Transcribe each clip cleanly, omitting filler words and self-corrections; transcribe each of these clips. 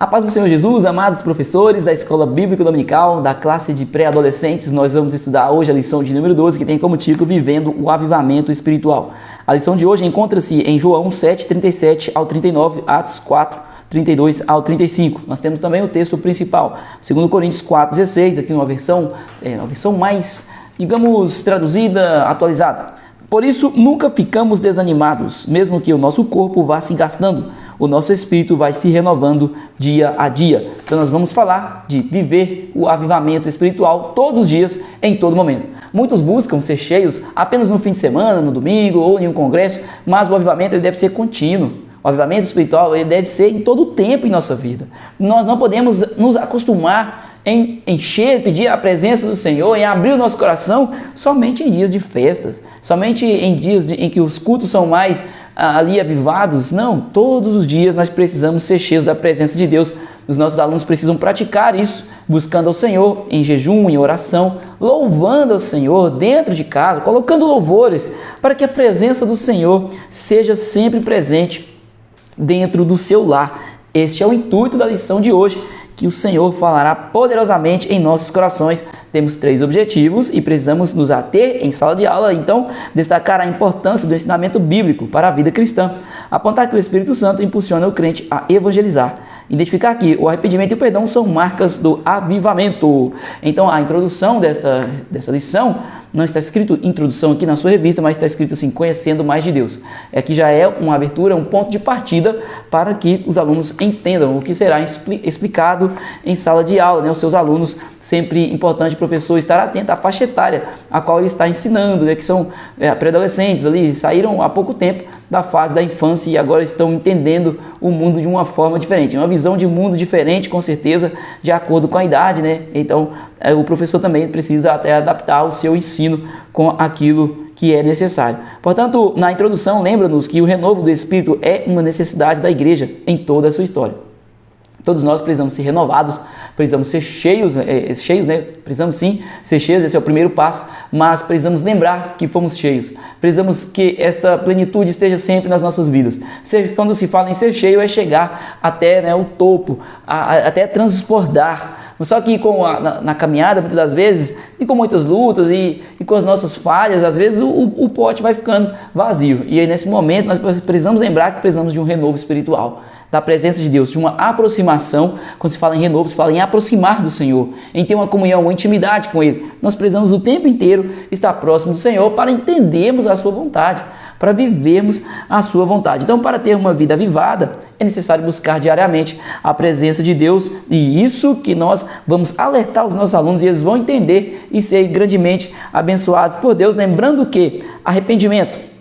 A paz do Senhor Jesus, amados professores da Escola Bíblica Dominical, da classe de pré-adolescentes, nós vamos estudar hoje a lição de número 12, que tem como título Vivendo o Avivamento Espiritual. A lição de hoje encontra-se em João 7, 37 ao 39, Atos 4, 32 ao 35. Nós temos também o texto principal, 2 Coríntios 4, 16, aqui uma versão mais, digamos, traduzida, atualizada. Por isso, nunca ficamos desanimados, mesmo que o nosso corpo vá se gastando, o nosso espírito vai se renovando dia a dia. Então nós vamos falar de viver o avivamento espiritual todos os dias, em todo momento. Muitos buscam ser cheios apenas no fim de semana, no domingo ou em um congresso, mas o avivamento ele deve ser contínuo. O avivamento espiritual ele deve ser em todo o tempo em nossa vida. Nós não podemos nos acostumar em encher, pedir a presença do Senhor, em abrir o nosso coração somente em dias de festas, somente em dias em que os cultos são mais ali avivados. Não, todos os dias nós precisamos ser cheios da presença de Deus. Os nossos alunos precisam praticar isso, buscando ao Senhor em jejum, em oração, louvando ao Senhor dentro de casa, colocando louvores, para que a presença do Senhor seja sempre presente dentro do seu lar. Este é o intuito da lição de hoje, que o Senhor falará poderosamente em nossos corações. Temos 3 objetivos e precisamos nos ater em sala de aula, então destacar a importância do ensinamento bíblico para a vida cristã, apontar que o Espírito Santo impulsiona o crente a evangelizar, identificar que o arrependimento e o perdão são marcas do avivamento. Então a introdução dessa lição, não está escrito introdução aqui na sua revista, mas está escrito assim, conhecendo mais de Deus. Aqui já é uma abertura, um ponto de partida para que os alunos entendam o que será explicado em sala de aula, né? Os seus alunos, sempre importante, professor, estar atento à faixa etária a qual ele está ensinando, né? Que são pré-adolescentes ali, saíram há pouco tempo da fase da infância e agora estão entendendo o mundo de uma forma diferente, uma visão de mundo diferente, com certeza, de acordo com a idade, né? Então, o professor também precisa até adaptar o seu ensino com aquilo que é necessário. Portanto, na introdução, lembra-nos que o renovo do Espírito é uma necessidade da igreja em toda a sua história. Todos nós precisamos ser renovados, precisamos ser cheios, né? Precisamos sim ser cheios, esse é o primeiro passo, mas precisamos lembrar que fomos cheios. Precisamos que esta plenitude esteja sempre nas nossas vidas. Quando se fala em ser cheio, é chegar até, né, o topo, até transbordar. Só que na caminhada, muitas das vezes, e com muitas lutas e com as nossas falhas, às vezes o pote vai ficando vazio. E aí, nesse momento, nós precisamos lembrar que precisamos de um renovo espiritual, da presença de Deus, de uma aproximação. Quando se fala em renovo, se fala em aproximar do Senhor, em ter uma comunhão, uma intimidade com Ele. Nós precisamos o tempo inteiro estar próximo do Senhor para entendermos a sua vontade, para vivermos a sua vontade. Então, para ter uma vida avivada, é necessário buscar diariamente a presença de Deus, e isso que nós vamos alertar os nossos alunos, e eles vão entender e ser grandemente abençoados por Deus, lembrando que arrependimento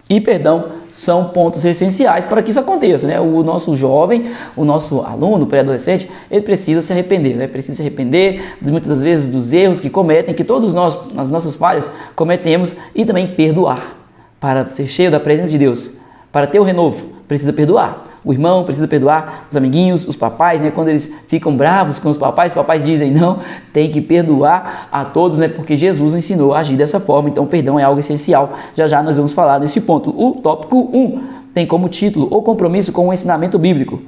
e perdão são pontos essenciais para que isso aconteça, né? O nosso jovem, o nosso aluno, pré-adolescente, ele precisa se arrepender, né? Precisa se arrepender muitas das vezes dos erros que cometem, que todos nós, nas nossas falhas, cometemos, e também perdoar. Para ser cheio da presença de Deus, para ter o renovo, precisa perdoar. O irmão precisa perdoar os amiguinhos, os papais, né? Quando eles ficam bravos com os papais dizem não, tem que perdoar a todos, né? Porque Jesus ensinou a agir dessa forma, então perdão é algo essencial. Já já nós vamos falar nesse ponto. O tópico 1 tem como título o compromisso com o ensinamento bíblico.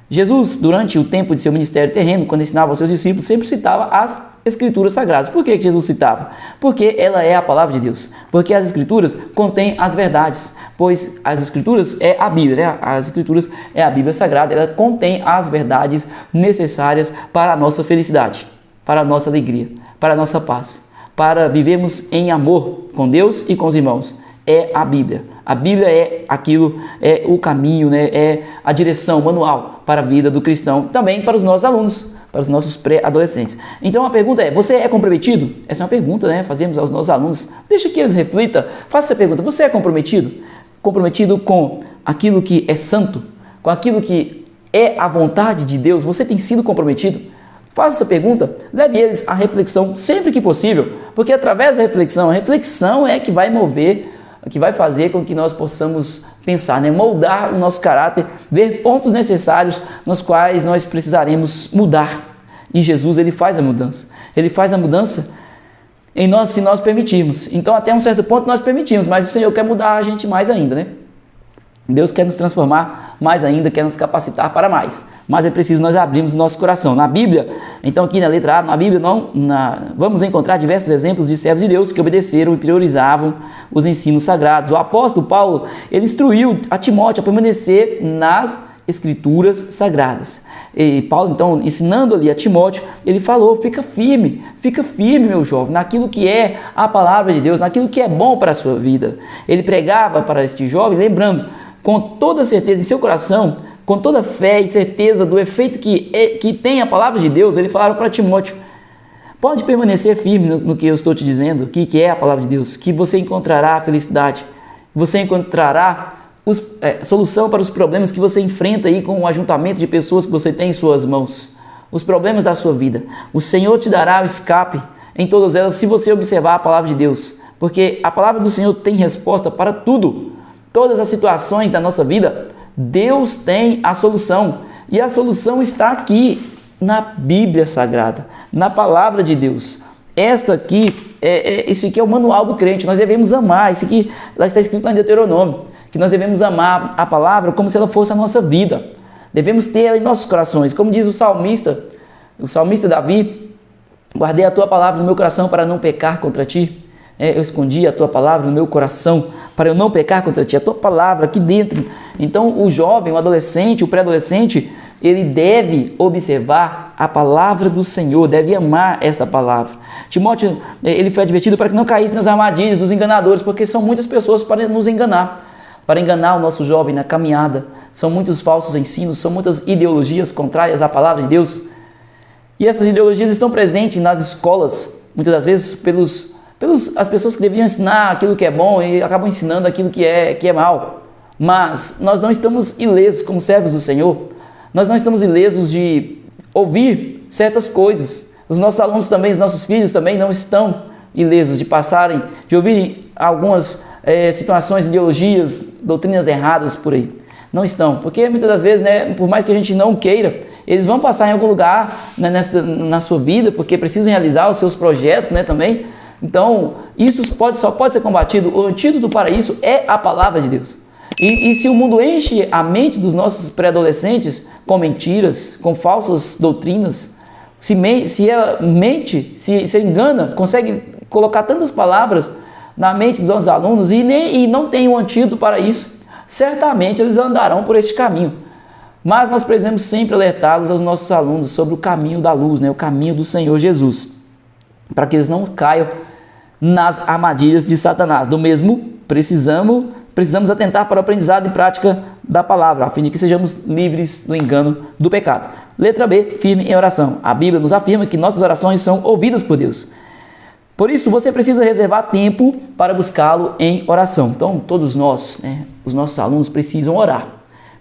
Jesus, durante o tempo de seu ministério terreno, quando ensinava aos seus discípulos, sempre citava as Escrituras Sagradas. Por que Jesus citava? Porque ela é a palavra de Deus. Porque as Escrituras contêm as verdades. Pois as Escrituras é a Bíblia, né? As Escrituras é a Bíblia Sagrada. Ela contém as verdades necessárias para a nossa felicidade, para a nossa alegria, para a nossa paz, para vivermos em amor com Deus e com os irmãos. É a Bíblia. A Bíblia é aquilo, é o caminho, né? É a direção, o manual para a vida do cristão, também para os nossos alunos, para os nossos pré-adolescentes. Então a pergunta é, você é comprometido? Essa é uma pergunta, né? Fazemos aos nossos alunos. Deixa que eles reflitam. Faça essa pergunta. Você é comprometido? Comprometido com aquilo que é santo? Com aquilo que é a vontade de Deus? Você tem sido comprometido? Faça essa pergunta, leve eles à reflexão sempre que possível, porque através da reflexão, a reflexão é que vai mover, que vai fazer com que nós possamos pensar, né? Moldar o nosso caráter, ver pontos necessários nos quais nós precisaremos mudar. E Jesus, ele faz a mudança. Ele faz a mudança em nós, se nós permitirmos. Então, até um certo ponto nós permitimos, mas o Senhor quer mudar a gente mais ainda, né? Deus quer nos transformar mais ainda, quer nos capacitar para mais. mas é preciso nós abrirmos o nosso coração. Na Bíblia, então aqui na letra A, na Bíblia vamos encontrar diversos exemplos de servos de Deus que obedeceram e priorizavam os ensinos sagrados. O apóstolo Paulo, ele instruiu a Timóteo a permanecer nas Escrituras sagradas. E Paulo, então, ensinando ali a Timóteo, ele falou: fica firme, meu jovem, naquilo que é a palavra de Deus, naquilo que é bom para a sua vida. Ele pregava para este jovem, lembrando, com toda certeza em seu coração, com toda fé e certeza do efeito que tem a palavra de Deus, ele falava para Timóteo: pode permanecer firme no que eu estou te dizendo, que é a palavra de Deus, que você encontrará a felicidade, você encontrará solução para os problemas que você enfrenta aí com o ajuntamento de pessoas que você tem em suas mãos, os problemas da sua vida. O Senhor te dará o escape em todas elas se você observar a palavra de Deus, porque a palavra do Senhor tem resposta para tudo. Todas as situações da nossa vida, Deus tem a solução, e a solução está aqui na Bíblia Sagrada, na palavra de Deus. Esta aqui, isso aqui é o manual do crente. Nós devemos amar, isso aqui lá está escrito lá em Deuteronômio, que nós devemos amar a palavra como se ela fosse a nossa vida. Devemos ter ela em nossos corações. Como diz o salmista Davi: guardei a tua palavra no meu coração para não pecar contra ti. Eu escondi a tua palavra no meu coração para eu não pecar contra ti. A tua palavra aqui dentro. Então o jovem, o adolescente, o pré-adolescente, ele deve observar a palavra do Senhor, deve amar esta palavra. Timóteo, ele foi advertido para que não caísse nas armadilhas dos enganadores, porque são muitas pessoas para nos enganar. Para enganar o nosso jovem na caminhada. São muitos falsos ensinos, são muitas ideologias contrárias à palavra de Deus. E essas ideologias estão presentes nas escolas, muitas das vezes as pessoas que deveriam ensinar aquilo que é bom e acabam ensinando aquilo que é mal. Mas nós não estamos ilesos como servos do Senhor. Nós não estamos ilesos de ouvir certas coisas. Os nossos alunos também, os nossos filhos também não estão ilesos de ouvirem algumas situações, ideologias, doutrinas erradas por aí. Não estão, porque muitas das vezes, por mais que a gente não queira, eles vão passar em algum lugar na sua vida, porque precisam realizar os seus projetos, também. Então, isso só pode ser combatido. O antídoto para isso é a palavra de Deus. E se o mundo enche a mente dos nossos pré-adolescentes com mentiras, com falsas doutrinas, se ela mente, se engana, consegue colocar tantas palavras na mente dos nossos alunos e não tem um antídoto para isso, certamente eles andarão por este caminho. Mas nós precisamos sempre alertá-los aos nossos alunos sobre o caminho da luz, o caminho do Senhor Jesus, para que eles não caiam nas armadilhas de Satanás. Do mesmo, precisamos atentar para o aprendizado e prática da palavra, a fim de que sejamos livres do engano do pecado. Letra B, firme em oração. A Bíblia nos afirma que nossas orações são ouvidas por Deus. Por isso, você precisa reservar tempo para buscá-lo em oração. Então, todos nós, os nossos alunos, precisam orar.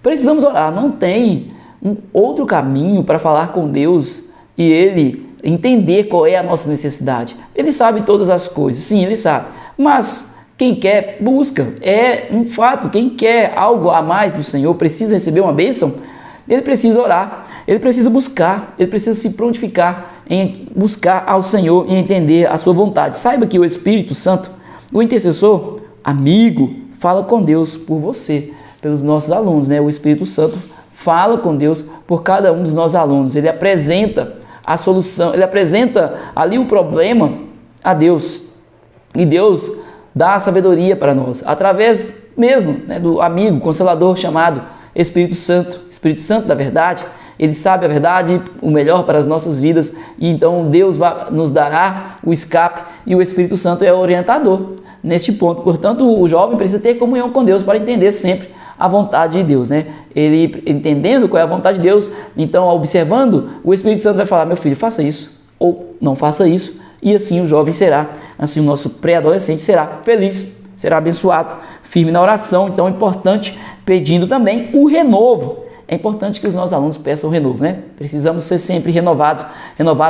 Precisamos orar. Não tem um outro caminho para falar com Deus e Ele entender qual é a nossa necessidade. Ele sabe todas as coisas. Sim, Ele sabe. Mas quem quer, busca. É um fato. Quem quer algo a mais do Senhor, precisa receber uma bênção, ele precisa orar, ele precisa buscar, ele precisa se prontificar em buscar ao Senhor e entender a sua vontade. Saiba que o Espírito Santo, o intercessor, amigo, fala com Deus por você, pelos nossos alunos, O Espírito Santo fala com Deus por cada um dos nossos alunos. Ele apresenta a solução, ele apresenta ali o problema a Deus. E Deus dá a sabedoria para nós, através mesmo do amigo, consolador chamado Espírito Santo da verdade. Ele sabe a verdade, o melhor para as nossas vidas, e então Deus nos dará o escape, e o Espírito Santo é o orientador neste ponto. Portanto, o jovem precisa ter comunhão com Deus para entender sempre a vontade de Deus, Ele entendendo qual é a vontade de Deus, então observando, o Espírito Santo vai falar: meu filho, faça isso, ou não faça isso, e assim o jovem será, assim o nosso pré-adolescente será feliz, será abençoado, firme na oração. Então é importante, pedindo também o renovo. É importante que os nossos alunos peçam o renovo, Precisamos ser sempre renovados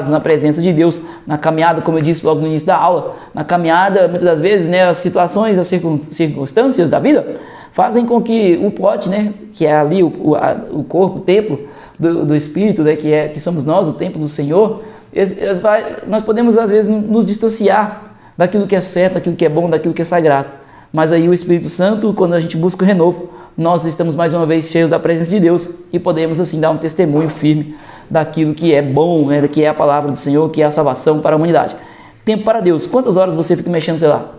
na presença de Deus, na caminhada, como eu disse logo no início da aula, na caminhada, muitas das vezes, as situações, as circunstâncias da vida fazem com que o pote, que é ali o corpo, o templo do Espírito, que somos nós, o templo do Senhor, nós podemos às vezes nos distanciar daquilo que é certo, daquilo que é bom, daquilo que é sagrado. Mas aí o Espírito Santo, quando a gente busca o renovo, nós estamos mais uma vez cheios da presença de Deus e podemos assim dar um testemunho firme daquilo que é bom, né, que é a palavra do Senhor, que é a salvação para a humanidade. Tempo para Deus. Quantas horas você fica mexendo no celular?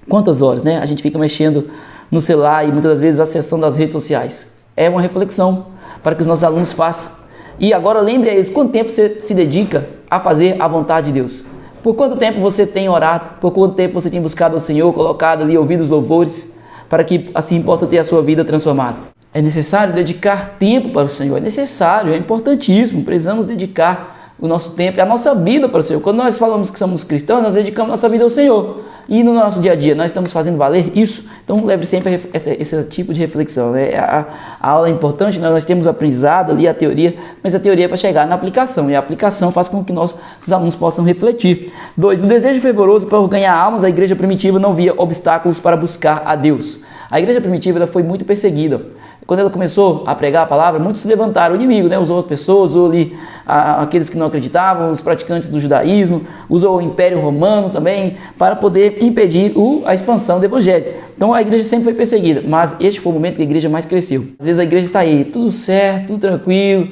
Quantas horas, né? A gente fica mexendo no celular e muitas das vezes acessando as redes sociais. É uma reflexão para que os nossos alunos façam. E agora lembre a eles, quanto tempo você se dedica a fazer a vontade de Deus? Por quanto tempo você tem orado? Por quanto tempo você tem buscado ao Senhor, colocado ali, ouvido os louvores, para que assim possa ter a sua vida transformada? É necessário dedicar tempo para o Senhor, é necessário, é importantíssimo, precisamos dedicar o nosso tempo e a nossa vida para o Senhor. Quando nós falamos que somos cristãos, nós dedicamos nossa vida ao Senhor. E no nosso dia a dia, nós estamos fazendo valer isso? Então leve sempre esse tipo de reflexão, né? A aula é importante, nós temos o aprendizado ali, a teoria, mas a teoria é para chegar na aplicação, e a aplicação faz com que nossos alunos possam refletir. 2. No desejo fervoroso por ganhar almas, a igreja primitiva não via obstáculos para buscar a Deus. A igreja primitiva ela foi muito perseguida. Quando ela começou a pregar a palavra, muitos se levantaram, o inimigo, né? Usou as pessoas, usou ali aqueles que não acreditavam, os praticantes do judaísmo, usou o Império Romano também, para poder impedir a expansão do Evangelho. Então a igreja sempre foi perseguida, mas este foi o momento que a igreja mais cresceu. Às vezes a igreja está aí, tudo certo, tudo tranquilo,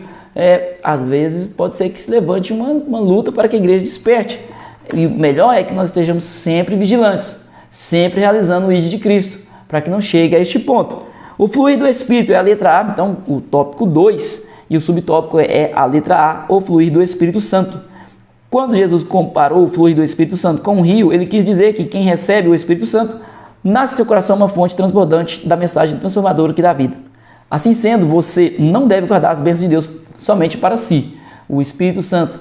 às vezes pode ser que se levante uma luta para que a igreja desperte. E o melhor é que nós estejamos sempre vigilantes, sempre realizando o ID de Cristo, para que não chegue a este ponto. O fluir do Espírito é a letra A, então o tópico 2 e o subtópico é a letra A, o fluir do Espírito Santo. Quando Jesus comparou o fluir do Espírito Santo com um rio, ele quis dizer que quem recebe o Espírito Santo, nasce em seu coração uma fonte transbordante da mensagem transformadora que dá vida. Assim sendo, você não deve guardar as bênçãos de Deus somente para si. O Espírito Santo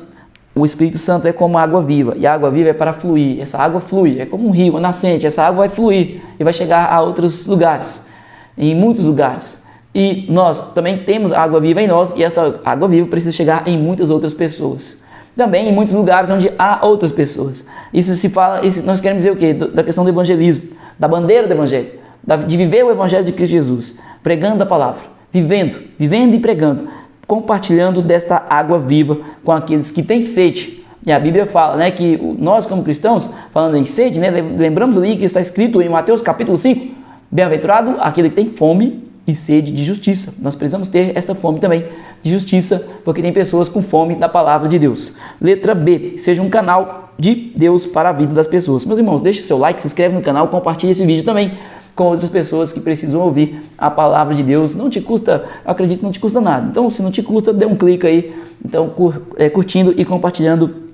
é como água viva, e a água viva é para fluir. Essa água flui, é como um rio, uma nascente, essa água vai fluir e vai chegar a outros lugares. Em muitos lugares. E nós também temos água viva em nós, e esta água viva precisa chegar em muitas outras pessoas. Também em muitos lugares onde há outras pessoas. Isso se fala, nós queremos dizer o quê? Da questão do evangelismo, da bandeira do evangelho, de viver o evangelho de Cristo Jesus, pregando a palavra, vivendo e pregando, compartilhando desta água viva com aqueles que têm sede. E a Bíblia fala, né, que nós como cristãos, falando em sede, né, lembramos ali que está escrito em Mateus capítulo 5, bem-aventurado aquele que tem fome e sede de justiça. Nós precisamos ter esta fome também de justiça, porque tem pessoas com fome da palavra de Deus. Letra B, seja um canal de Deus para a vida das pessoas. Meus irmãos, deixe seu like, se inscreve no canal, compartilhe esse vídeo também com outras pessoas que precisam ouvir a palavra de Deus. Não te custa, eu acredito que não te custa nada. Então, se não te custa, dê um clique aí, então, curtindo e compartilhando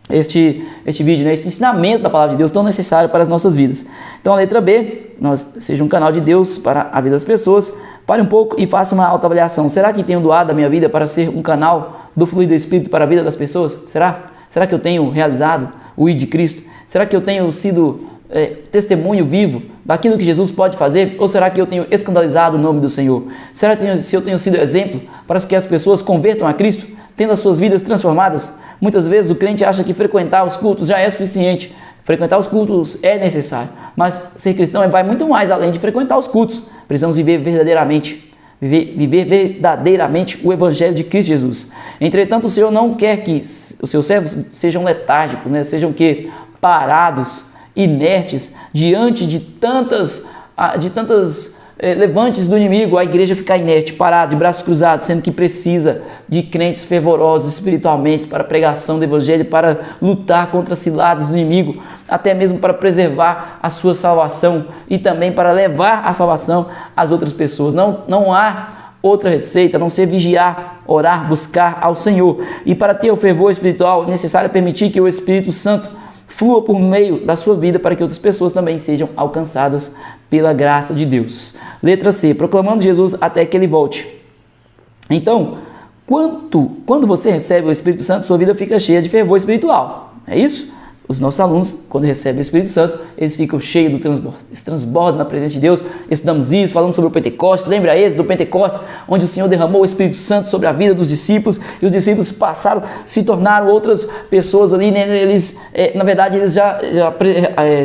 este vídeo, né? Esse ensinamento da palavra de Deus tão necessário para as nossas vidas. Então a letra B, seja um canal de Deus para a vida das pessoas. Pare um pouco e faça uma autoavaliação. Será que tenho doado a minha vida para ser um canal do fluir do Espírito para a vida das pessoas? Será que eu tenho realizado o ID de Cristo? Será que eu tenho sido testemunho vivo daquilo que Jesus pode fazer? Ou será que eu tenho escandalizado o nome do Senhor? Será que eu tenho sido exemplo para que as pessoas convertam a Cristo, tendo as suas vidas transformadas? Muitas vezes o crente acha que frequentar os cultos já é suficiente. Frequentar os cultos é necessário, mas ser cristão vai muito mais além de frequentar os cultos. Precisamos viver verdadeiramente o Evangelho de Cristo Jesus. Entretanto, o Senhor não quer que os seus servos sejam letárgicos, né? Sejam parados, inertes, diante de tantas levantes do inimigo, a igreja ficar inerte, parada, de braços cruzados, sendo que precisa de crentes fervorosos espiritualmente para a pregação do evangelho, para lutar contra as ciladas do inimigo, até mesmo para preservar a sua salvação e também para levar a salvação às outras pessoas. Não há outra receita a não ser vigiar, orar, buscar ao Senhor. E para ter o fervor espiritual, é necessário permitir que o Espírito Santo flua por meio da sua vida para que outras pessoas também sejam alcançadas pela graça de Deus. Letra C, proclamando Jesus até que ele volte. Então, quando você recebe o Espírito Santo, sua vida fica cheia de fervor espiritual. É isso? Os nossos alunos, quando recebem o Espírito Santo, eles ficam cheios do transbordo. Eles transbordam na presença de Deus. Estudamos isso, falamos sobre o Pentecostes. Lembra eles do Pentecostes, onde o Senhor derramou o Espírito Santo sobre a vida dos discípulos, e os discípulos se tornaram outras pessoas ali, né? Eles, na verdade, eles já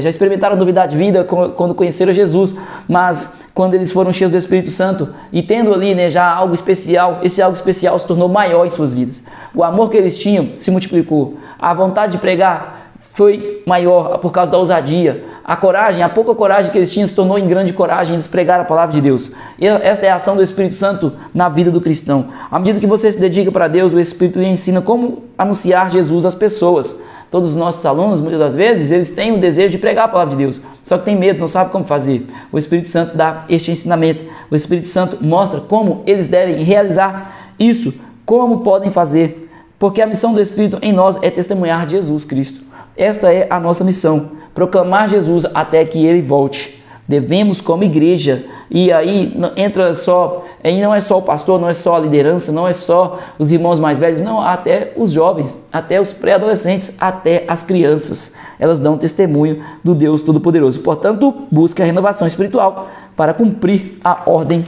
experimentaram a novidade de vida quando conheceram Jesus, mas quando eles foram cheios do Espírito Santo e tendo ali, né, já algo especial, esse algo especial se tornou maior em suas vidas. O amor que eles tinham se multiplicou. A vontade de pregar foi maior por causa da ousadia. A coragem, a pouca coragem que eles tinham se tornou em grande coragem, eles pregaram a palavra de Deus. E esta é a ação do Espírito Santo na vida do cristão. À medida que você se dedica para Deus, o Espírito lhe ensina como anunciar Jesus às pessoas. Todos os nossos alunos, muitas das vezes, eles têm o desejo de pregar a palavra de Deus, só que tem medo, não sabe como fazer. O Espírito Santo dá este ensinamento. O Espírito Santo mostra como eles devem realizar isso, como podem fazer, porque a missão do Espírito em nós é testemunhar Jesus Cristo. Esta é a nossa missão, proclamar Jesus até que Ele volte. Devemos como igreja, e aí não é só o pastor, não é só a liderança, não é só os irmãos mais velhos, não, até os jovens, até os pré-adolescentes, até as crianças. Elas dão testemunho do Deus Todo-Poderoso. Portanto, busque a renovação espiritual para cumprir a ordem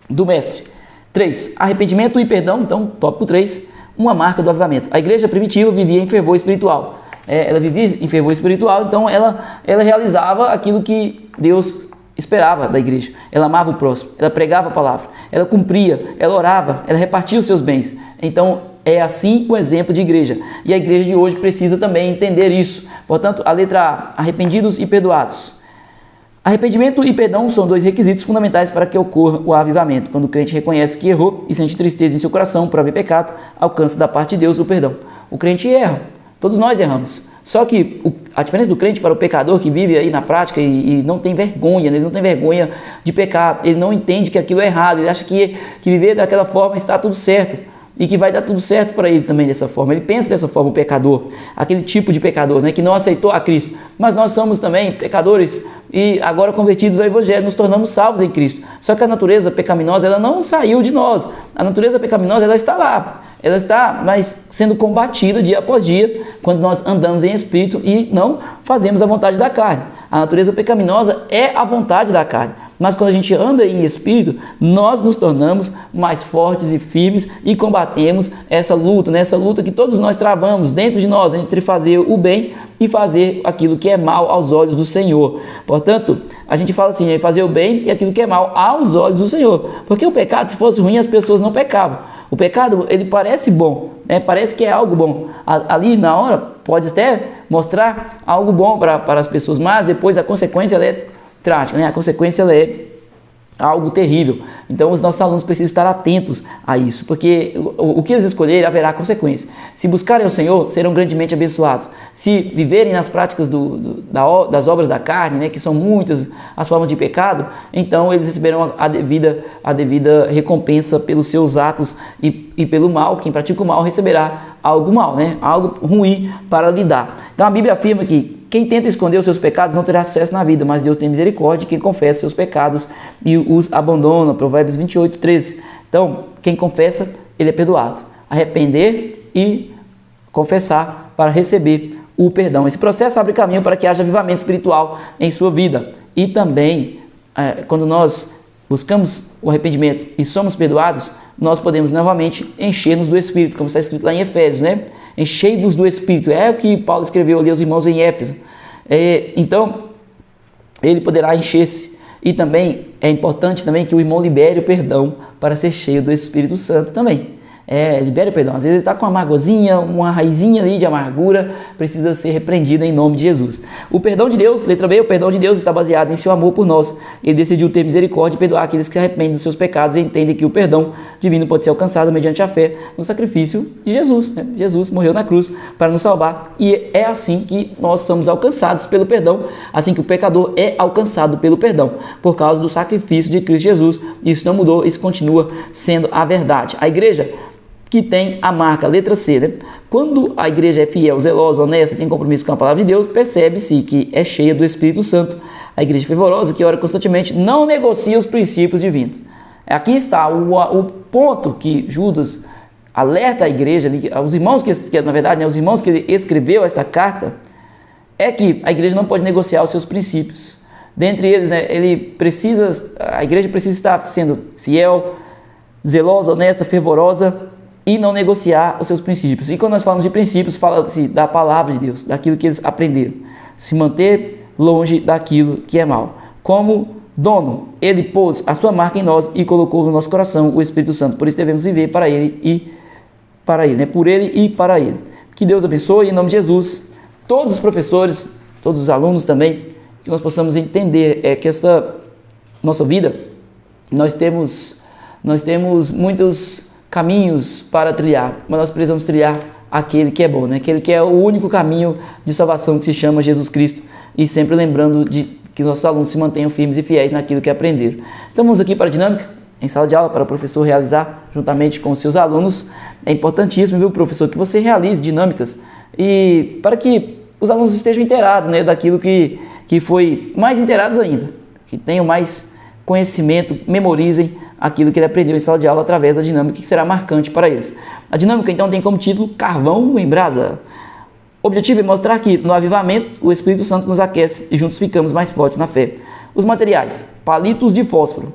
do Mestre. 3. Arrependimento e perdão. Então, tópico 3, uma marca do avivamento. A igreja primitiva vivia em fervor espiritual. Ela vivia em fervor espiritual, então ela realizava aquilo que Deus esperava da igreja. Ela amava o próximo, ela pregava a palavra, ela cumpria, ela orava, ela repartia os seus bens. Então, é assim o exemplo de igreja. E a igreja de hoje precisa também entender isso. Portanto, a letra A, arrependidos e perdoados. Arrependimento e perdão são dois requisitos fundamentais para que ocorra o avivamento. Quando o crente reconhece que errou e sente tristeza em seu coração por haver pecado, alcança da parte de Deus o perdão. O crente erra. Todos nós erramos. Só que a diferença do crente para o pecador que vive aí na prática e não tem vergonha, ele não tem vergonha de pecar, ele não entende que aquilo é errado, ele acha que viver daquela forma está tudo certo e que vai dar tudo certo para ele também dessa forma. Ele pensa dessa forma, o pecador, aquele tipo de pecador, né, que não aceitou a Cristo. Mas nós somos também pecadores e agora convertidos ao Evangelho, nos tornamos salvos em Cristo. Só que a natureza pecaminosa, ela não saiu de nós. A natureza pecaminosa, ela está lá. Ela está sendo combatida dia após dia, quando nós andamos em espírito e não fazemos a vontade da carne. A natureza pecaminosa é a vontade da carne. Mas quando a gente anda em espírito, nós nos tornamos mais fortes e firmes e combatemos essa luta, né? Essa luta que todos nós travamos dentro de nós, entre fazer o bem e fazer aquilo que é mal aos olhos do Senhor. Portanto, a gente fala assim, fazer o bem e aquilo que é mal aos olhos do Senhor. Porque o pecado, se fosse ruim, as pessoas não pecavam. O pecado, ele parece bom, né? Parece que é algo bom. Ali, na hora, pode até mostrar algo bom para as pessoas, mas depois a consequência ela é trágica, né? A consequência ela é algo terrível. Então os nossos alunos precisam estar atentos a isso, porque o que eles escolherem haverá consequência. Se buscarem o Senhor, serão grandemente abençoados. Se viverem nas práticas das obras da carne, né, que são muitas as formas de pecado, então eles receberão a devida recompensa pelos seus atos e pelo mal. Quem pratica o mal receberá algo mal, né? Algo ruim para lidar. Então a Bíblia afirma que quem tenta esconder os seus pecados não terá sucesso na vida, mas Deus tem misericórdia de quem confessa seus pecados e os abandona. Provérbios 28, 13. Então, quem confessa, ele é perdoado. Arrepender e confessar para receber o perdão. Esse processo abre caminho para que haja avivamento espiritual em sua vida. E também, quando nós buscamos o arrependimento e somos perdoados, nós podemos novamente encher-nos do Espírito, como está escrito lá em Efésios, né? Enchei-vos do Espírito. É o que Paulo escreveu ali aos irmãos em Éfeso. Então, ele poderá encher-se. E também é importante também que o irmão libere o perdão para ser cheio do Espírito Santo também. Libere o perdão. Às vezes ele está com uma amargozinha, uma raizinha ali de amargura, precisa ser repreendido em nome de Jesus. O perdão de Deus, letra B, o perdão de Deus está baseado em seu amor por nós. Ele decidiu ter misericórdia e perdoar aqueles que se arrependem dos seus pecados e entendem que o perdão divino pode ser alcançado mediante a fé no sacrifício de Jesus, né? Jesus morreu na cruz para nos salvar e é assim que nós somos alcançados pelo perdão, assim que o pecador é alcançado pelo perdão, por causa do sacrifício de Cristo Jesus. Isso não mudou, isso continua sendo a verdade. A igreja que tem a marca letra C, né? Quando a igreja é fiel, zelosa, honesta, tem compromisso com a palavra de Deus, percebe-se que é cheia do Espírito Santo. A igreja fervorosa, que ora constantemente, não negocia os princípios divinos. Aqui está o ponto que Judas alerta a igreja, os irmãos que na verdade, né, os irmãos que ele escreveu esta carta, é que a igreja não pode negociar os seus princípios. Dentre eles, né, a igreja precisa estar sendo fiel, zelosa, honesta, fervorosa, e não negociar os seus princípios. E quando nós falamos de princípios, fala-se da palavra de Deus, daquilo que eles aprenderam. Se manter longe daquilo que é mal. Como dono, ele pôs a sua marca em nós e colocou no nosso coração o Espírito Santo. Por isso devemos viver para ele e para ele, né? Por ele e para ele. Que Deus abençoe em nome de Jesus. todos os professores, todos os alunos também, que nós possamos entender que esta nossa vida, nós temos muitos caminhos para trilhar, mas nós precisamos trilhar aquele que é bom, né? Aquele que é o único caminho de salvação, que se chama Jesus Cristo, e sempre lembrando de que nossos alunos se mantenham firmes e fiéis naquilo que aprenderam. Então vamos aqui para a dinâmica, em sala de aula, para o professor realizar juntamente com os seus alunos. É importantíssimo, viu, professor, que você realize dinâmicas e para que os alunos estejam inteirados, né, daquilo que foi mais inteirados ainda, que tenham mais conhecimento, memorizem aquilo que ele aprendeu em sala de aula através da dinâmica, que será marcante para eles. A dinâmica, então, tem como título Carvão em Brasa. O objetivo é mostrar que, no avivamento, o Espírito Santo nos aquece e juntos ficamos mais fortes na fé. Os materiais: palitos de fósforo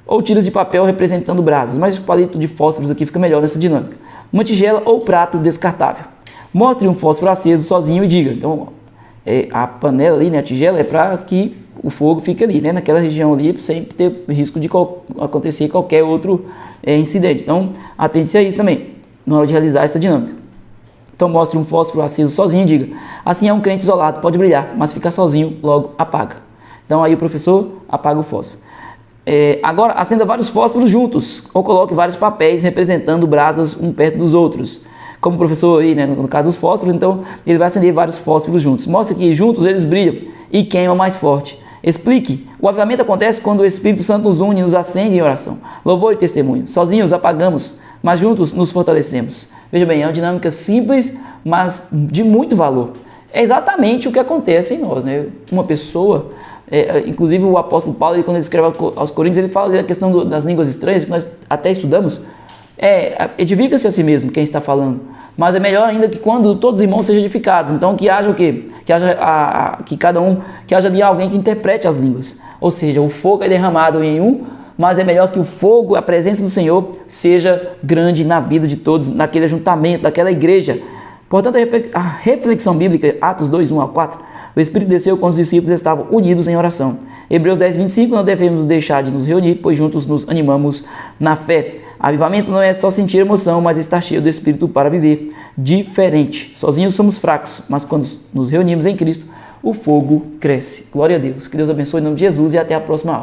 ou tiras de papel representando brasas, mas o palito de fósforos aqui fica melhor nessa dinâmica. Uma tigela ou prato descartável. Mostre um fósforo aceso sozinho e diga. Então, a panela ali, né, a tigela, é para que o fogo fique ali, né, naquela região ali, sem ter risco de acontecer qualquer outro incidente. Então, atente-se a isso também, na hora de realizar essa dinâmica. Então, mostre um fósforo aceso sozinho e diga. Assim é um crente isolado, pode brilhar, mas ficar sozinho logo apaga. Então, aí o professor apaga o fósforo. Agora, acenda vários fósforos juntos, ou coloque vários papéis representando brasas um perto dos outros. Como o professor aí, né, no caso dos fósforos, então ele vai acender vários fósforos juntos. Mostre que juntos eles brilham e queimam mais forte. Explique. O avivamento acontece quando o Espírito Santo nos une e nos acende em oração. Louvor e testemunho. Sozinhos apagamos, mas juntos nos fortalecemos. Veja bem, é uma dinâmica simples, mas de muito valor. É exatamente o que acontece em nós, né? Uma pessoa, inclusive o apóstolo Paulo, quando ele escreve aos Coríntios, ele fala da questão das línguas estranhas, que nós até estudamos. Edifica-se a si mesmo quem está falando, mas é melhor ainda que quando todos os irmãos sejam edificados. Então que haja o quê? Que haja ali alguém que interprete as línguas, ou seja, o fogo é derramado em um, mas é melhor que o fogo, a presença do Senhor, seja grande na vida de todos, naquele ajuntamento, naquela igreja. Portanto, a reflexão bíblica, Atos 2, 1 a 4, o Espírito desceu quando os discípulos estavam unidos em oração. Hebreus 10, 25, não devemos deixar de nos reunir, pois juntos nos animamos na fé. Avivamento não é só sentir emoção, mas estar cheio do Espírito para viver diferente. Sozinhos somos fracos, mas quando nos reunimos em Cristo, o fogo cresce. Glória a Deus. Que Deus abençoe em nome de Jesus e até a próxima aula.